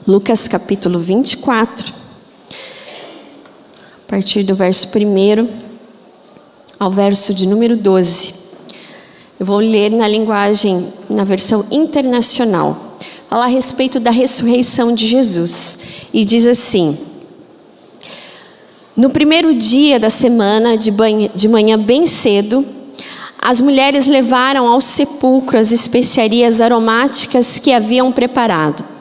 Lucas capítulo 24, a partir do verso 1 ao verso de número 12. Eu vou ler na versão internacional. Fala a respeito da ressurreição de Jesus. E diz assim: no primeiro dia da semana, de manhã bem cedo, as mulheres levaram ao sepulcro as especiarias aromáticas que haviam preparado.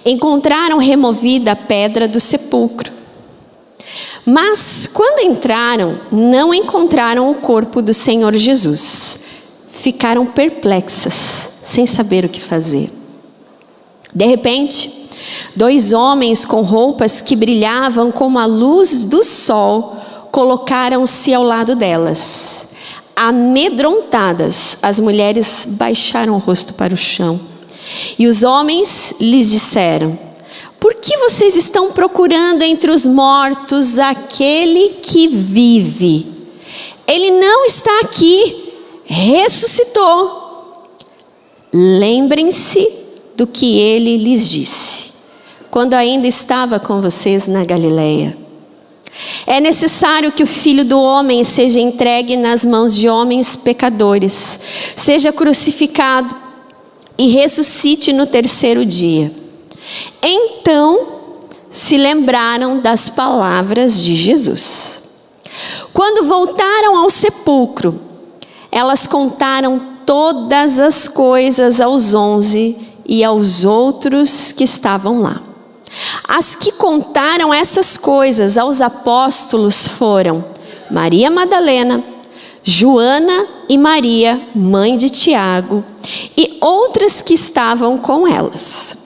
Encontraram removida a pedra do sepulcro. Mas, quando entraram, não encontraram o corpo do Senhor Jesus. Ficaram perplexas, sem saber o que fazer. De repente, 2 homens com roupas que brilhavam como a luz do sol colocaram-se ao lado delas. Amedrontadas, as mulheres baixaram o rosto para o chão. E os homens lhes disseram: por que vocês estão procurando entre os mortos aquele que vive? Ele não está aqui, ressuscitou. Lembrem-se do que ele lhes disse, quando ainda estava com vocês na Galileia. É necessário que o Filho do Homem seja entregue nas mãos de homens pecadores, seja crucificado e ressuscite no 3º dia. Então se lembraram das palavras de Jesus. Quando voltaram ao sepulcro, elas contaram todas as coisas aos 11 e aos outros que estavam lá. As que contaram essas coisas aos apóstolos foram Maria Madalena, Joana e Maria, mãe de Tiago, e outras que estavam com elas.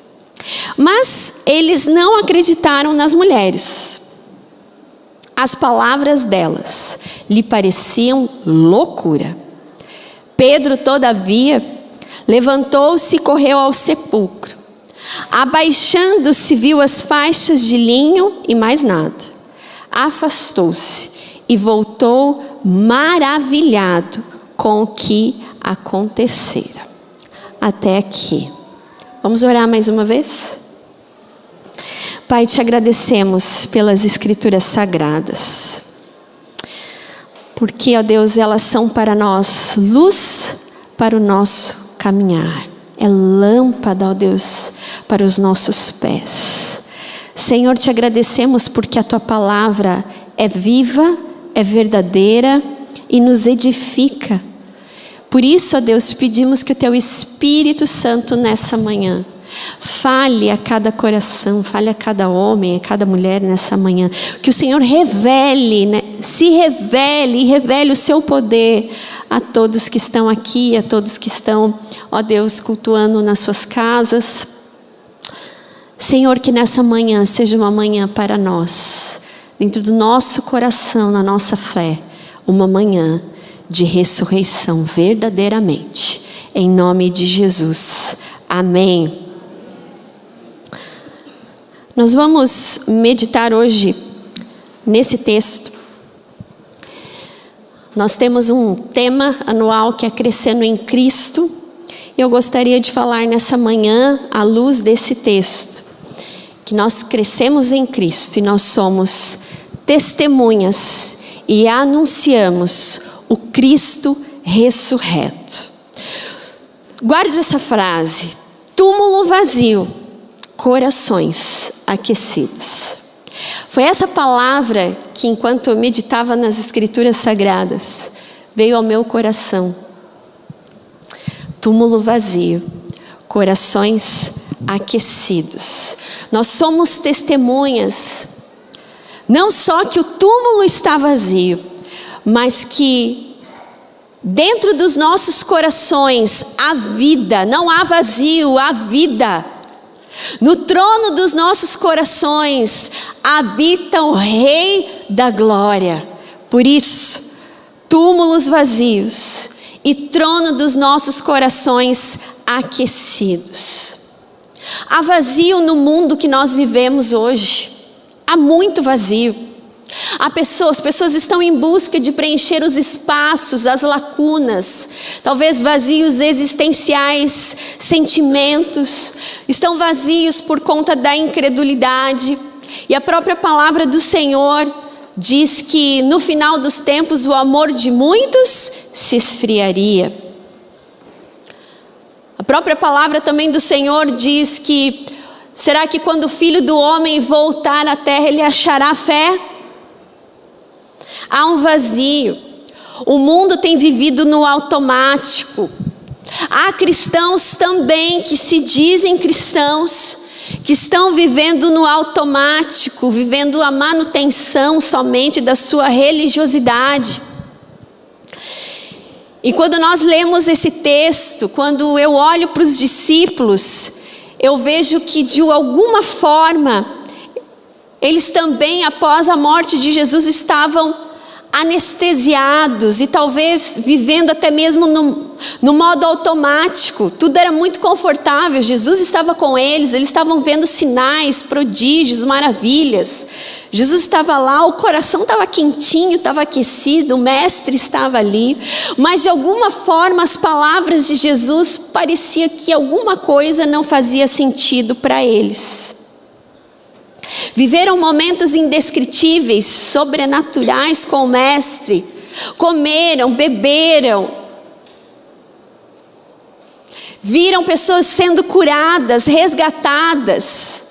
Mas eles não acreditaram nas mulheres. As palavras delas lhe pareciam loucura. Pedro, todavia, levantou-se e correu ao sepulcro. Abaixando-se, viu as faixas de linho e mais nada. Afastou-se e voltou maravilhado com o que acontecera. Até aqui. Vamos orar mais uma vez? Pai, te agradecemos pelas Escrituras Sagradas. Porque, ó Deus, elas são para nós luz para o nosso caminhar. É lâmpada, ó Deus, para os nossos pés. Senhor, te agradecemos porque a tua palavra é viva, é verdadeira e nos edifica. Por isso, ó Deus, pedimos que o teu Espírito Santo nessa manhã fale a cada coração, fale a cada homem, a cada mulher nessa manhã. Que o Senhor revele, se revele e revele o seu poder a todos que estão aqui, a todos que estão, ó Deus, cultuando nas suas casas. Senhor, que nessa manhã seja uma manhã para nós, dentro do nosso coração, na nossa fé, uma manhã de ressurreição verdadeiramente. Em nome de Jesus. Amém. Nós vamos meditar hoje nesse texto. Nós temos um tema anual que é Crescendo em Cristo. E eu gostaria de falar nessa manhã, à luz desse texto, que nós crescemos em Cristo e nós somos testemunhas e anunciamos o Cristo ressurreto. Guarde essa frase: túmulo vazio, corações aquecidos. Foi essa palavra que, enquanto eu meditava nas Escrituras Sagradas, veio ao meu coração. Túmulo vazio, corações aquecidos. Nós somos testemunhas, não só que o túmulo está vazio, mas que dentro dos nossos corações há vida, não há vazio, há vida. No trono dos nossos corações habita o Rei da Glória. Por isso, túmulos vazios e trono dos nossos corações aquecidos. Há vazio no mundo que nós vivemos hoje. Há muito vazio. Pessoas estão em busca de preencher os espaços, as lacunas, talvez vazios existenciais, sentimentos, estão vazios por conta da incredulidade. E a própria palavra do Senhor diz que no final dos tempos o amor de muitos se esfriaria. A própria palavra também do Senhor diz que, será que quando o Filho do Homem voltar à terra ele achará fé? Há um vazio. O mundo tem vivido no automático. Há cristãos também que se dizem cristãos, que estão vivendo no automático, vivendo a manutenção somente da sua religiosidade. E quando nós lemos esse texto, quando eu olho para os discípulos, eu vejo que de alguma forma, eles também após a morte de Jesus estavam anestesiados e talvez vivendo até mesmo no modo automático. Tudo era muito confortável, Jesus estava com eles estavam vendo sinais, prodígios, maravilhas. Jesus estava lá, o coração estava quentinho, estava aquecido, o mestre estava ali, mas de alguma forma as palavras de Jesus parecia que alguma coisa não fazia sentido para eles. Viveram momentos indescritíveis, sobrenaturais com o mestre, comeram, beberam, viram pessoas sendo curadas, resgatadas.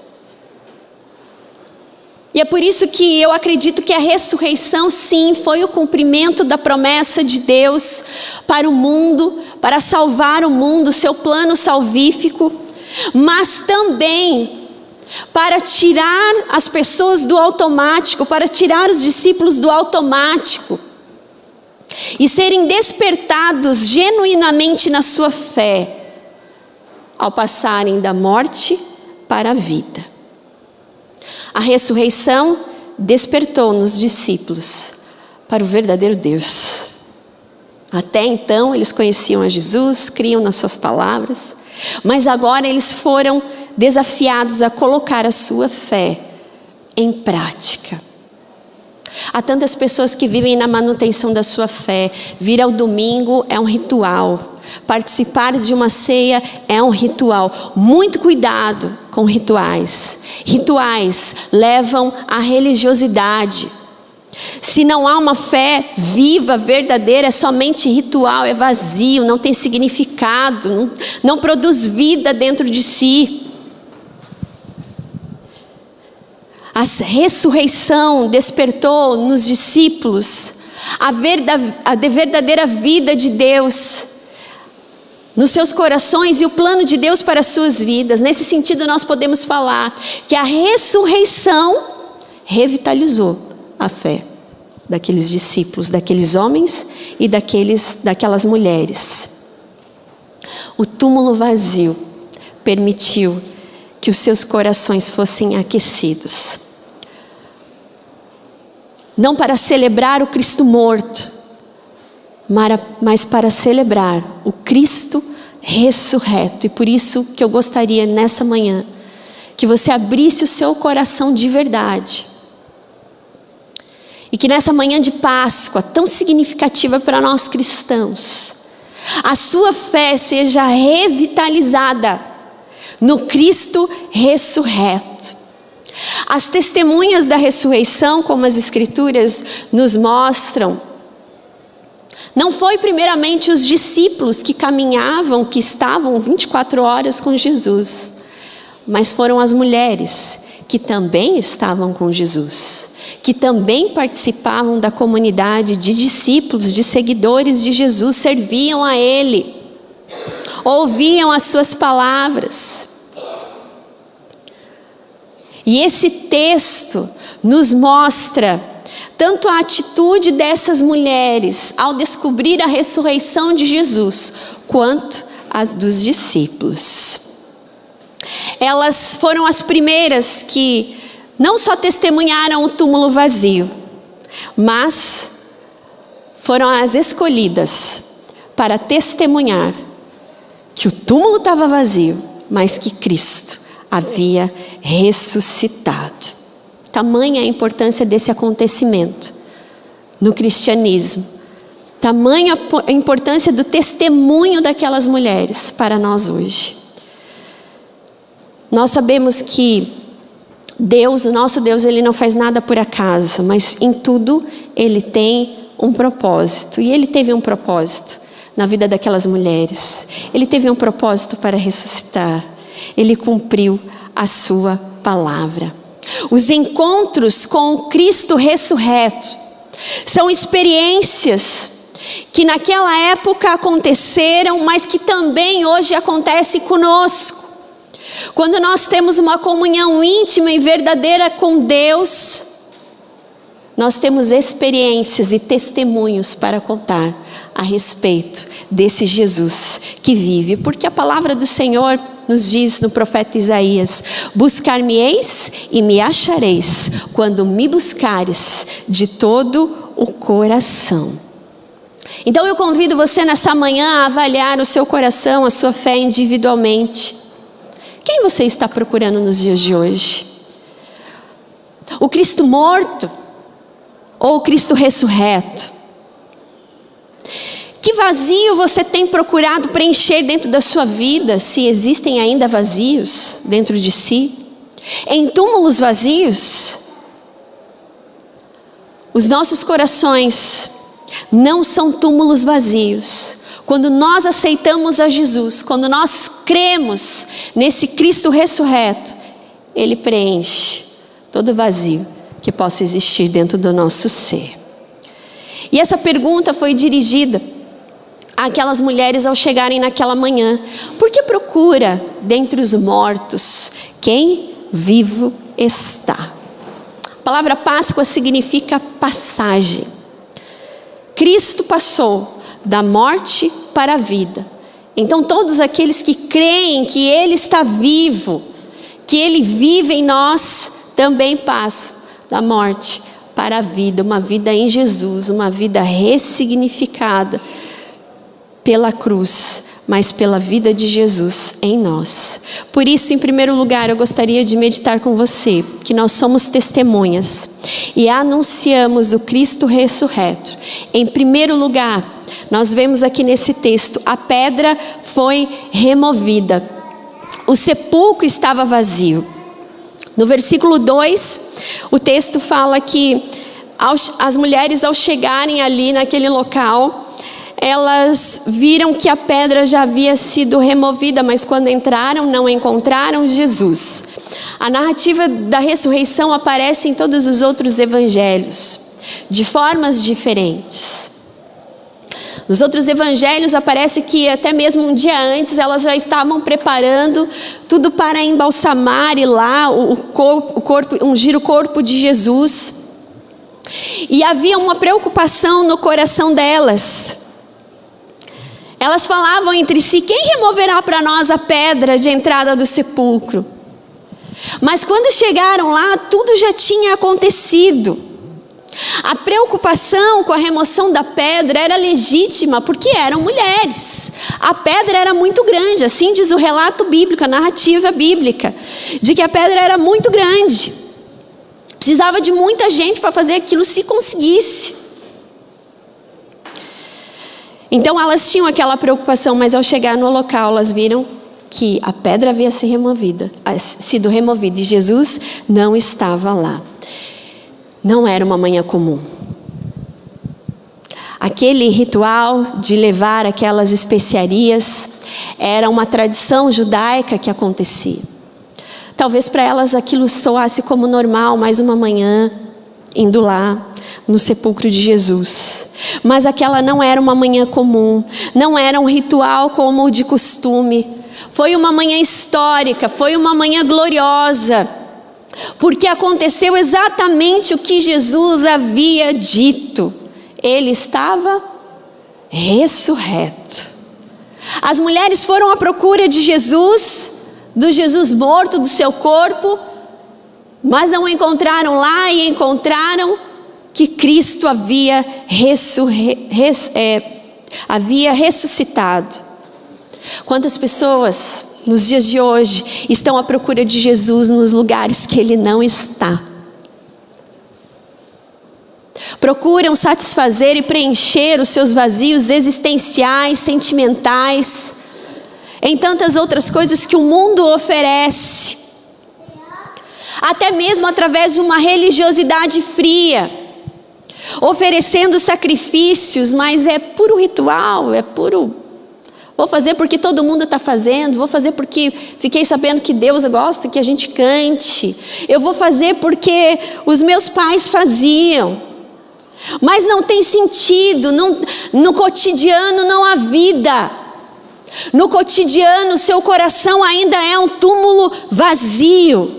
E é por isso que eu acredito que a ressurreição sim foi o cumprimento da promessa de Deus para o mundo, para salvar o mundo, seu plano salvífico, mas também para tirar as pessoas do automático, para tirar os discípulos do automático e serem despertados genuinamente na sua fé, ao passarem da morte para a vida. A ressurreição despertou nos discípulos para o verdadeiro Deus. Até então eles conheciam a Jesus, criam nas suas palavras, mas agora eles foram desafiados a colocar a sua fé em prática. Há tantas pessoas que vivem na manutenção da sua fé. Vir ao domingo é um ritual. Participar de uma ceia é um ritual. Muito cuidado com rituais. Rituais levam à religiosidade. Se não há uma fé viva, verdadeira, é somente ritual, é vazio, não tem significado, não produz vida dentro de si. A ressurreição despertou nos discípulos a verdadeira vida de Deus nos seus corações e o plano de Deus para as suas vidas. Nesse sentido, nós podemos falar que a ressurreição revitalizou a fé daqueles discípulos, daqueles homens e daquelas mulheres. O túmulo vazio permitiu que os seus corações fossem aquecidos. Não para celebrar o Cristo morto, mas para celebrar o Cristo ressurreto. E por isso que eu gostaria nessa manhã que você abrisse o seu coração de verdade. E que nessa manhã de Páscoa, tão significativa para nós cristãos, a sua fé seja revitalizada no Cristo ressurreto. As testemunhas da ressurreição, como as Escrituras nos mostram, não foi primeiramente os discípulos que caminhavam, que estavam 24 horas com Jesus, mas foram as mulheres que também estavam com Jesus, que também participavam da comunidade de discípulos, de seguidores de Jesus, serviam a Ele, ouviam as suas palavras. E esse texto nos mostra tanto a atitude dessas mulheres ao descobrir a ressurreição de Jesus, quanto as dos discípulos. Elas foram as primeiras que não só testemunharam o túmulo vazio, mas foram as escolhidas para testemunhar que o túmulo estava vazio, mas que Cristo havia ressuscitado. Tamanha a importância desse acontecimento no cristianismo. Tamanha a importância do testemunho daquelas mulheres para nós hoje. Nós sabemos que Deus, o nosso Deus, Ele não faz nada por acaso, mas em tudo Ele tem um propósito. E Ele teve um propósito na vida daquelas mulheres. Ele teve um propósito para ressuscitar. Ele cumpriu a sua palavra. Os encontros com o Cristo ressurreto são experiências que naquela época aconteceram, mas que também hoje acontece conosco. Quando nós temos uma comunhão íntima e verdadeira com Deus, nós temos experiências e testemunhos para contar a respeito desse Jesus que vive. Porque a palavra do Senhor nos diz no profeta Isaías: buscar-me-eis e me achareis, quando me buscares de todo o coração. Então eu convido você nessa manhã a avaliar o seu coração, a sua fé individualmente. Quem você está procurando nos dias de hoje? O Cristo morto ou o Cristo ressurreto? Que vazio você tem procurado preencher dentro da sua vida, se existem ainda vazios dentro de si? Em túmulos vazios? Os nossos corações não são túmulos vazios. Quando nós aceitamos a Jesus, quando nós cremos nesse Cristo ressurreto, Ele preenche todo vazio que possa existir dentro do nosso ser. E essa pergunta foi dirigida àquelas mulheres ao chegarem naquela manhã: por que procura dentre os mortos quem vivo está? A palavra Páscoa significa passagem. Cristo passou da morte para a vida. Então todos aqueles que creem que Ele está vivo, que Ele vive em nós, também passam da morte para a vida. Uma vida em Jesus, uma vida ressignificada pela cruz, mas pela vida de Jesus em nós. Por isso, em primeiro lugar, eu gostaria de meditar com você que nós somos testemunhas e anunciamos o Cristo ressurreto. Em primeiro lugar, nós vemos aqui nesse texto: a pedra foi removida, o sepulcro estava vazio. No versículo 2, o texto fala que as mulheres, ao chegarem ali naquele local, elas viram que a pedra já havia sido removida, mas quando entraram não encontraram Jesus. A narrativa da ressurreição aparece em todos os outros evangelhos, de formas diferentes. Nos outros evangelhos aparece que até mesmo um dia antes elas já estavam preparando tudo para embalsamar e lá ungir o corpo de Jesus. E havia uma preocupação no coração delas. Elas falavam entre si: quem removerá para nós a pedra de entrada do sepulcro? Mas quando chegaram lá, tudo já tinha acontecido. A preocupação com a remoção da pedra era legítima, porque eram mulheres. A pedra era muito grande, assim diz o relato bíblico, a narrativa bíblica, de que a pedra era muito grande. Precisava de muita gente para fazer aquilo, se conseguisse. Então elas tinham aquela preocupação, mas ao chegar no local, elas viram que a pedra havia sido removida e Jesus não estava lá. Não era uma manhã comum. Aquele ritual de levar aquelas especiarias era uma tradição judaica que acontecia. Talvez para elas aquilo soasse como normal, mais uma manhã indo lá no sepulcro de Jesus. Mas aquela não era uma manhã comum, não era um ritual como o de costume. Foi uma manhã histórica, foi uma manhã gloriosa, porque aconteceu exatamente o que Jesus havia dito. Ele estava ressurreto. As mulheres foram à procura de Jesus, do Jesus morto, do seu corpo, mas não o encontraram lá e encontraram que Cristo havia ressuscitado. Quantas pessoas nos dias de hoje estão à procura de Jesus nos lugares que Ele não está? Procuram satisfazer e preencher os seus vazios existenciais, sentimentais, em tantas outras coisas que o mundo oferece. Até mesmo através de uma religiosidade fria, oferecendo sacrifícios, mas é puro ritual, é puro... Vou fazer porque todo mundo está fazendo, vou fazer porque fiquei sabendo que Deus gosta que a gente cante, eu vou fazer porque os meus pais faziam. Mas não tem sentido, no cotidiano não há vida. No cotidiano seu coração ainda é um túmulo vazio.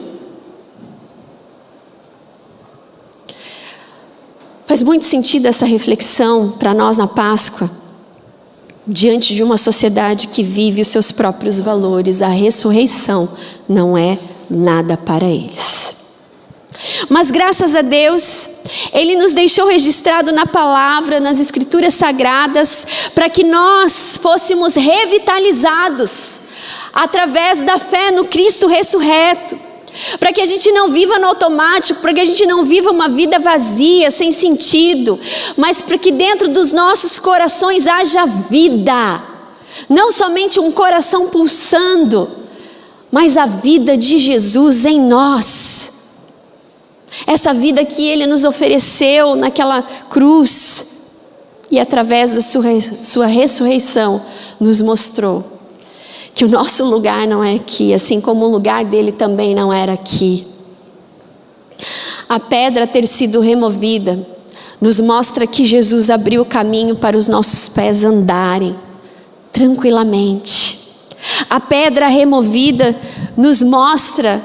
Faz muito sentido essa reflexão para nós na Páscoa, diante de uma sociedade que vive os seus próprios valores. A ressurreição não é nada para eles. Mas graças a Deus, Ele nos deixou registrado na palavra, nas escrituras sagradas, para que nós fôssemos revitalizados através da fé no Cristo ressurreto, para que a gente não viva no automático, para que a gente não viva uma vida vazia, sem sentido, mas para que dentro dos nossos corações haja vida, não somente um coração pulsando, mas a vida de Jesus em nós. Essa vida que Ele nos ofereceu naquela cruz e através da sua ressurreição nos mostrou que o nosso lugar não é aqui, assim como o lugar dele também não era aqui. A pedra ter sido removida nos mostra que Jesus abriu o caminho para os nossos pés andarem tranquilamente. A pedra removida nos mostra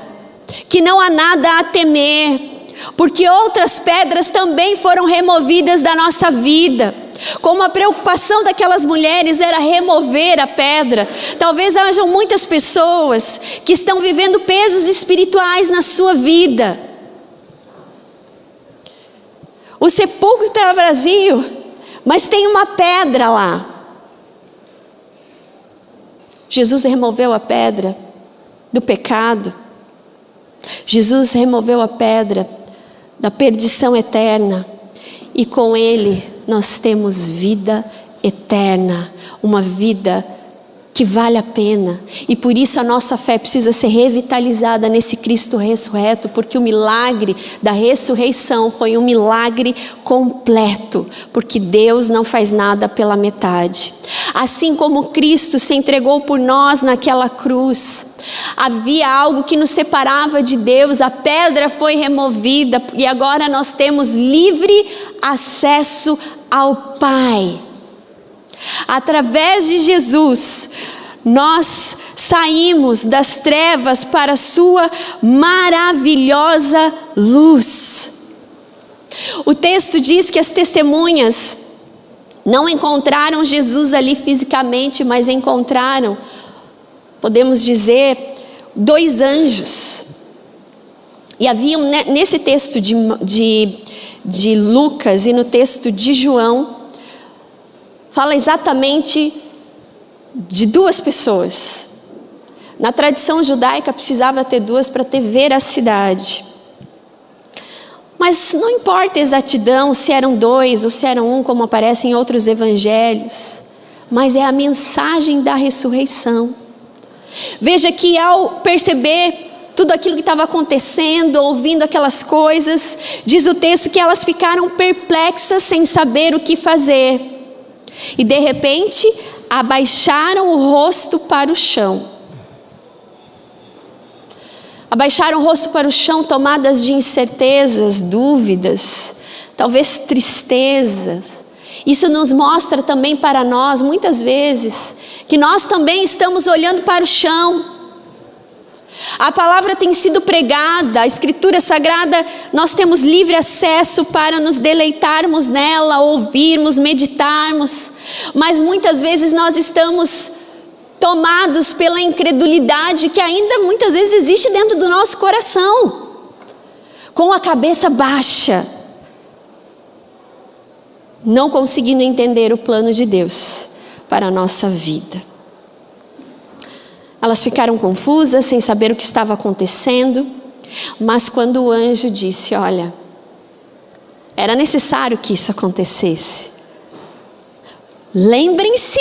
que não há nada a temer, porque outras pedras também foram removidas da nossa vida. Como a preocupação daquelas mulheres era remover a pedra, talvez hajam muitas pessoas que estão vivendo pesos espirituais na sua vida. O sepulcro está vazio, mas tem uma pedra lá. Jesus removeu a pedra do pecado. Jesus removeu a pedra da perdição eterna, e com Ele nós temos vida eterna, uma vida que vale a pena, e por isso a nossa fé precisa ser revitalizada nesse Cristo ressurreto, porque o milagre da ressurreição foi um milagre completo, porque Deus não faz nada pela metade. Assim como Cristo se entregou por nós naquela cruz, havia algo que nos separava de Deus, a pedra foi removida e agora nós temos livre acesso ao Pai. Através de Jesus, nós saímos das trevas para a sua maravilhosa luz. O texto diz que as testemunhas não encontraram Jesus ali fisicamente, mas encontraram, podemos dizer, 2 anjos. E havia nesse texto de Lucas e no texto de João, fala exatamente de 2 pessoas. Na tradição judaica precisava ter 2 para ter veracidade. Mas não importa a exatidão, se eram 2 ou se eram 1, como aparece em outros evangelhos, mas é a mensagem da ressurreição. Veja que ao perceber tudo aquilo que estava acontecendo, ouvindo aquelas coisas, diz o texto que elas ficaram perplexas sem saber o que fazer. E de repente, abaixaram o rosto para o chão. Abaixaram o rosto para o chão, tomadas de incertezas, dúvidas, talvez tristezas. Isso nos mostra também para nós, muitas vezes, que nós também estamos olhando para o chão. A palavra tem sido pregada, a Escritura Sagrada, nós temos livre acesso para nos deleitarmos nela, ouvirmos, meditarmos, mas muitas vezes nós estamos tomados pela incredulidade que ainda muitas vezes existe dentro do nosso coração, com a cabeça baixa, não conseguindo entender o plano de Deus para a nossa vida. Elas ficaram confusas, sem saber o que estava acontecendo, mas quando o anjo disse: olha, Era necessário que isso acontecesse. Lembrem-se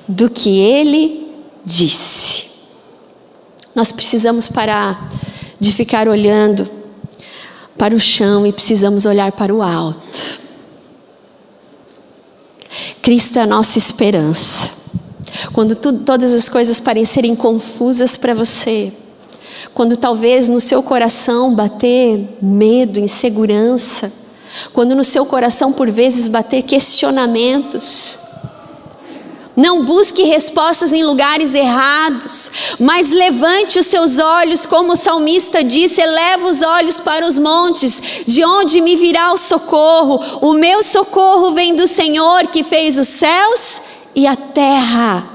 do que ele disse. Nós precisamos parar de ficar olhando para o chão e precisamos olhar para o alto. Cristo é a nossa esperança. Quando todas as coisas parecerem confusas para você, quando talvez no seu coração bater medo, insegurança, quando no seu coração por vezes bater questionamentos, não busque respostas em lugares errados, mas levante os seus olhos, como o salmista disse, eleva os olhos para os montes, de onde me virá o socorro? O meu socorro vem do Senhor que fez os céus e a terra.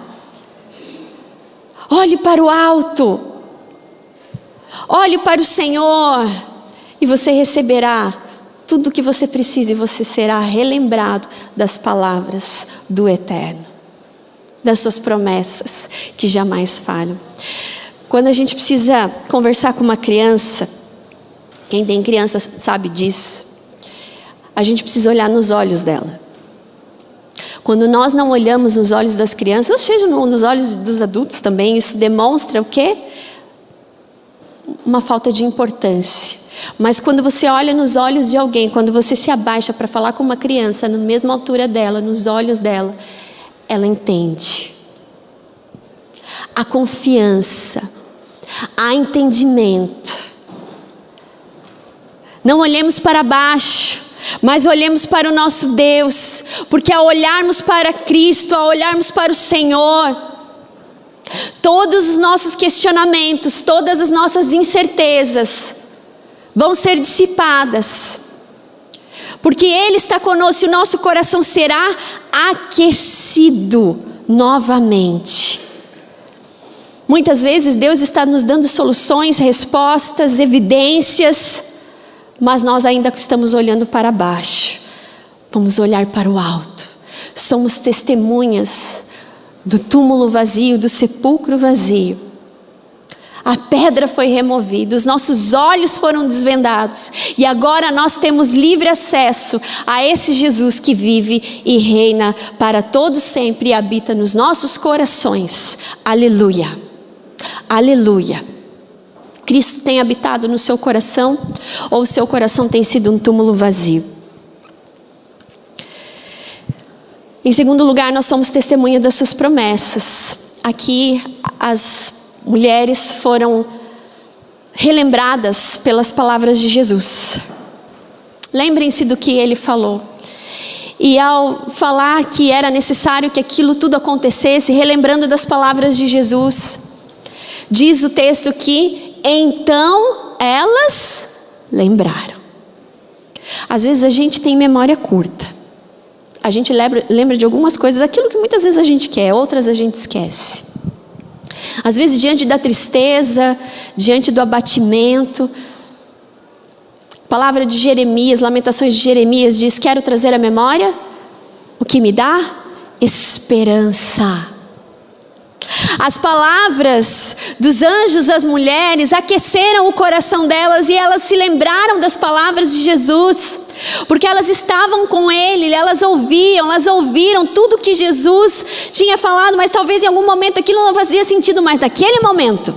Olhe para o alto, olhe para o Senhor e você receberá tudo o que você precisa e você será relembrado das palavras do Eterno, das suas promessas que jamais falham. Quando a gente precisa conversar com uma criança, quem tem criança sabe disso, a gente precisa olhar nos olhos dela. Quando nós não olhamos nos olhos das crianças, ou seja, nos olhos dos adultos também, isso demonstra o quê? Uma falta de importância. Mas quando você olha nos olhos de alguém, quando você se abaixa para falar com uma criança, na mesma altura dela, nos olhos dela, ela entende. Há confiança, há entendimento. Não olhemos para baixo, mas olhemos para o nosso Deus, porque ao olharmos para Cristo, ao olharmos para o Senhor, todos os nossos questionamentos, todas as nossas incertezas vão ser dissipadas, porque Ele está conosco e o nosso coração será aquecido novamente. Muitas vezes Deus está nos dando soluções, respostas, evidências, mas nós ainda estamos olhando para baixo. Vamos olhar para o alto. Somos testemunhas do túmulo vazio, do sepulcro vazio. A pedra foi removida, os nossos olhos foram desvendados e agora nós temos livre acesso a esse Jesus que vive e reina para todo sempre e habita nos nossos corações. Aleluia, aleluia. Cristo tem habitado no seu coração ou o seu coração tem sido um túmulo vazio? Em segundo lugar, nós somos testemunha das suas promessas. Aqui as mulheres foram relembradas pelas palavras de Jesus. Lembrem-se do que ele falou. E ao falar que era necessário que aquilo tudo acontecesse, relembrando das palavras de Jesus, diz o texto que então elas lembraram. Às vezes a gente tem memória curta. A gente lembra de algumas coisas, aquilo que muitas vezes a gente quer, outras a gente esquece. Às vezes diante da tristeza, diante do abatimento, palavra de Jeremias, Lamentações de Jeremias diz: quero trazer à memória o que me dá esperança. As palavras dos anjos às mulheres aqueceram o coração delas e elas se lembraram das palavras de Jesus, porque elas estavam com Ele, elas ouviram tudo que Jesus tinha falado, mas talvez em algum momento aquilo não fazia sentido, mas naquele momento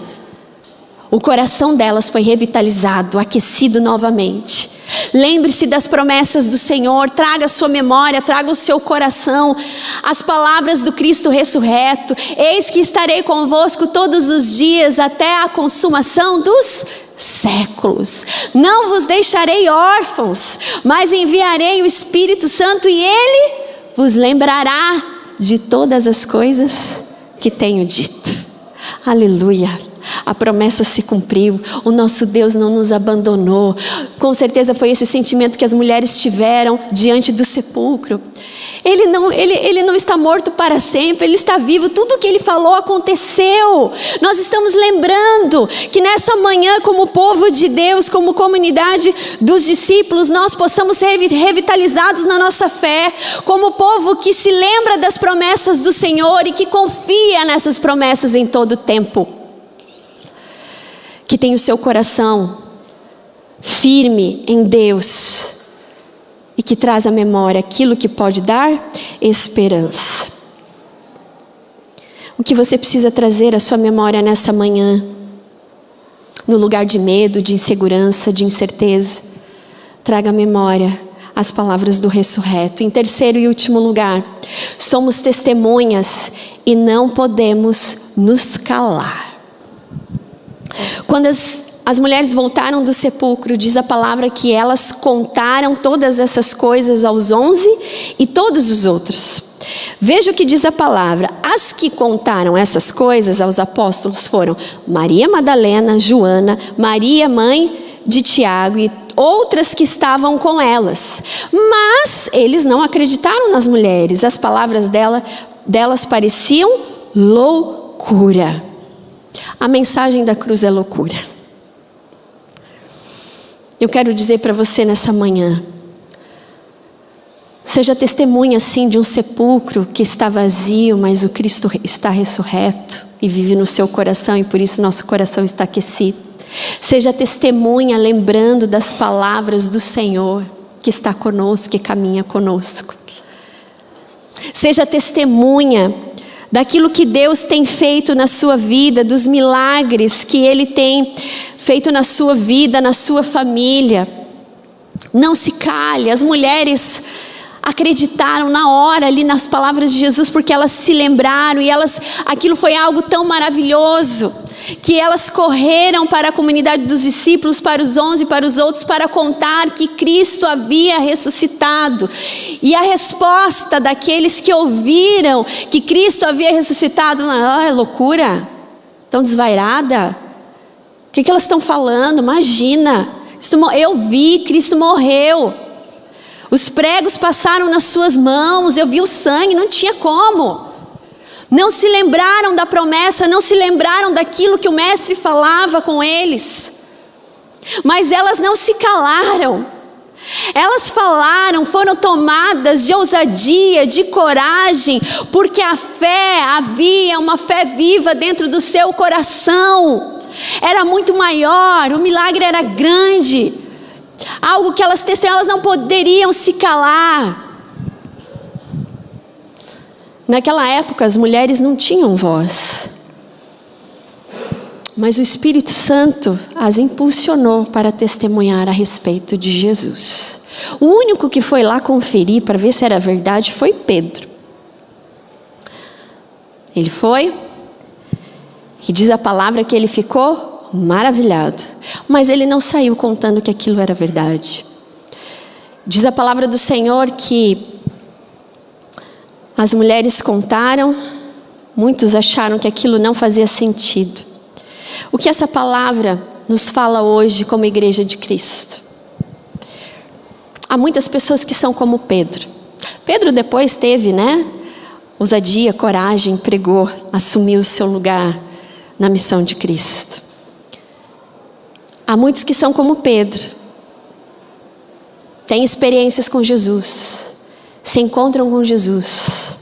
o coração delas foi revitalizado, aquecido novamente. Lembre-se das promessas do Senhor, traga a sua memória, traga o seu coração, as palavras do Cristo ressurreto: eis que estarei convosco todos os dias até a consumação dos séculos. Não vos deixarei órfãos, mas enviarei o Espírito Santo e Ele vos lembrará de todas as coisas que tenho dito. Aleluia. A promessa se cumpriu, o nosso Deus não nos abandonou. Com certeza foi esse sentimento que as mulheres tiveram diante do sepulcro. Ele não está morto para sempre, Ele está vivo, tudo o que Ele falou aconteceu. Nós estamos lembrando que nessa manhã, como povo de Deus, como comunidade dos discípulos, nós possamos ser revitalizados na nossa fé, como povo que se lembra das promessas do Senhor e que confia nessas promessas em todo o tempo. Que tem o seu coração firme em Deus e que traz à memória aquilo que pode dar esperança. O que você precisa trazer à sua memória nessa manhã, no lugar de medo, de insegurança, de incerteza? Traga à memória as palavras do ressurreto. Em terceiro e último lugar, somos testemunhas e não podemos nos calar. Quando as mulheres voltaram do sepulcro, diz a palavra que elas contaram todas essas coisas aos 11 e todos os outros. Veja o que diz a palavra. As que contaram essas coisas aos apóstolos foram Maria Madalena, Joana, Maria, mãe de Tiago, e outras que estavam com elas. Mas eles não acreditaram nas mulheres. As palavras delas pareciam loucura. A mensagem da cruz é loucura. Eu quero dizer para você nessa manhã, seja testemunha sim de um sepulcro que está vazio, mas o Cristo está ressurreto e vive no seu coração, e por isso nosso coração está aquecido. Seja testemunha lembrando das palavras do Senhor que está conosco, que caminha conosco. Seja testemunha daquilo que Deus tem feito na sua vida, dos milagres que Ele tem feito na sua vida, na sua família. Não se cale. As mulheres acreditaram na hora ali nas palavras de Jesus, porque elas se lembraram e aquilo foi algo tão maravilhoso, que elas correram para a comunidade dos discípulos, para os 11 e para os outros, para contar que Cristo havia ressuscitado. E a resposta daqueles que ouviram que Cristo havia ressuscitado: é loucura, estão desvairada, o que elas estão falando? Imagina, eu vi, Cristo morreu, os pregos passaram nas suas mãos, eu vi o sangue, não tinha como. Não se lembraram da promessa, não se lembraram daquilo que o mestre falava com eles. Mas elas não se calaram. Elas falaram, foram tomadas de ousadia, de coragem, porque havia uma fé viva dentro do seu coração. Era muito maior, o milagre era grande. Algo que elas testemunharam, elas não poderiam se calar. Naquela época as mulheres não tinham voz, mas o Espírito Santo as impulsionou para testemunhar a respeito de Jesus. O único que foi lá conferir para ver se era verdade foi Pedro. Ele foi, e diz a palavra que ele ficou maravilhado, mas ele não saiu contando que aquilo era verdade. Diz a palavra do Senhor que as mulheres contaram, muitos acharam que aquilo não fazia sentido. O que essa palavra nos fala hoje como igreja de Cristo? Há muitas pessoas que são como Pedro. Pedro depois teve, ousadia, coragem, pregou, assumiu o seu lugar na missão de Cristo. Há muitos que são como Pedro. Têm experiências com Jesus, se encontram com Jesus,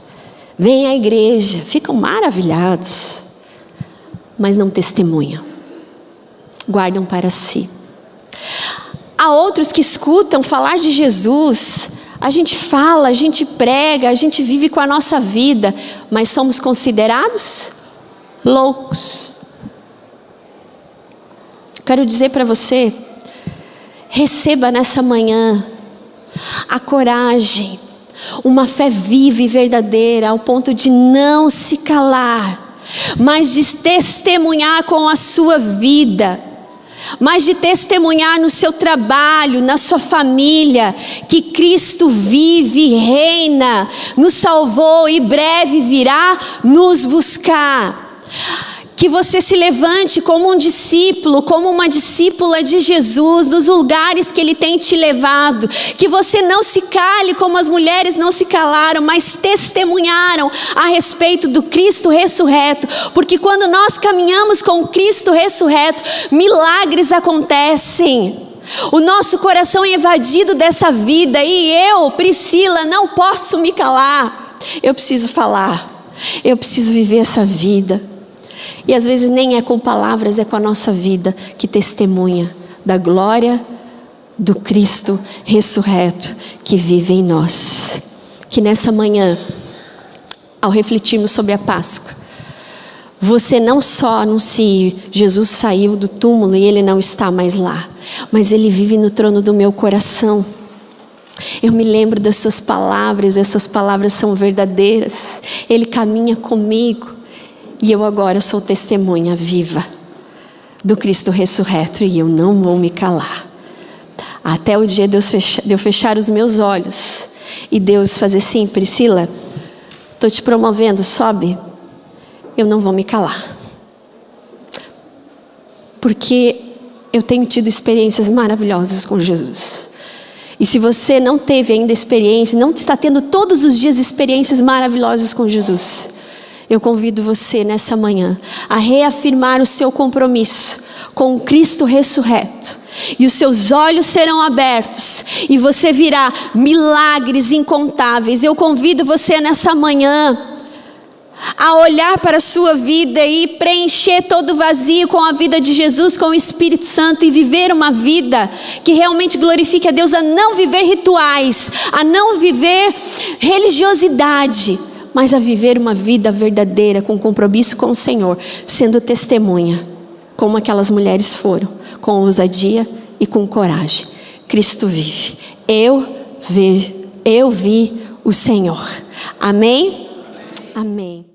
vêm à igreja, ficam maravilhados, mas não testemunham, guardam para si. Há outros que escutam falar de Jesus, a gente fala, a gente prega, a gente vive com a nossa vida, mas somos considerados loucos. Quero dizer para você, receba nessa manhã a coragem, uma fé viva e verdadeira, ao ponto de não se calar, mas de testemunhar com a sua vida, mas de testemunhar no seu trabalho, na sua família, que Cristo vive e reina, nos salvou e breve virá nos buscar. Que você se levante como um discípulo, como uma discípula de Jesus, dos lugares que Ele tem te levado. Que você não se cale como as mulheres não se calaram, mas testemunharam a respeito do Cristo ressurreto. Porque quando nós caminhamos com o Cristo ressurreto, milagres acontecem. O nosso coração é invadido dessa vida e eu, Priscila, não posso me calar. Eu preciso falar, eu preciso viver essa vida. E às vezes nem é com palavras, é com a nossa vida que testemunha da glória do Cristo ressurreto que vive em nós. Que nessa manhã, ao refletirmos sobre a Páscoa, você não só anuncie: Jesus saiu do túmulo e Ele não está mais lá, mas Ele vive no trono do meu coração. Eu me lembro das suas palavras, essas palavras são verdadeiras. Ele caminha comigo e eu agora sou testemunha viva do Cristo ressurreto e eu não vou me calar. Até o dia de eu fechar os meus olhos e Deus fazer assim: Priscila, estou te promovendo, sobe. Eu não vou me calar. Porque eu tenho tido experiências maravilhosas com Jesus. E se você não teve ainda experiência, não está tendo todos os dias experiências maravilhosas com Jesus, eu convido você nessa manhã a reafirmar o seu compromisso com o Cristo ressurreto. E os seus olhos serão abertos e você virá milagres incontáveis. Eu convido você nessa manhã a olhar para a sua vida e preencher todo o vazio com a vida de Jesus, com o Espírito Santo, e viver uma vida que realmente glorifique a Deus, a não viver rituais, a não viver religiosidade, mas a viver uma vida verdadeira, com compromisso com o Senhor, sendo testemunha, como aquelas mulheres foram, com ousadia e com coragem. Cristo vive. Eu vi o Senhor. Amém? Amém.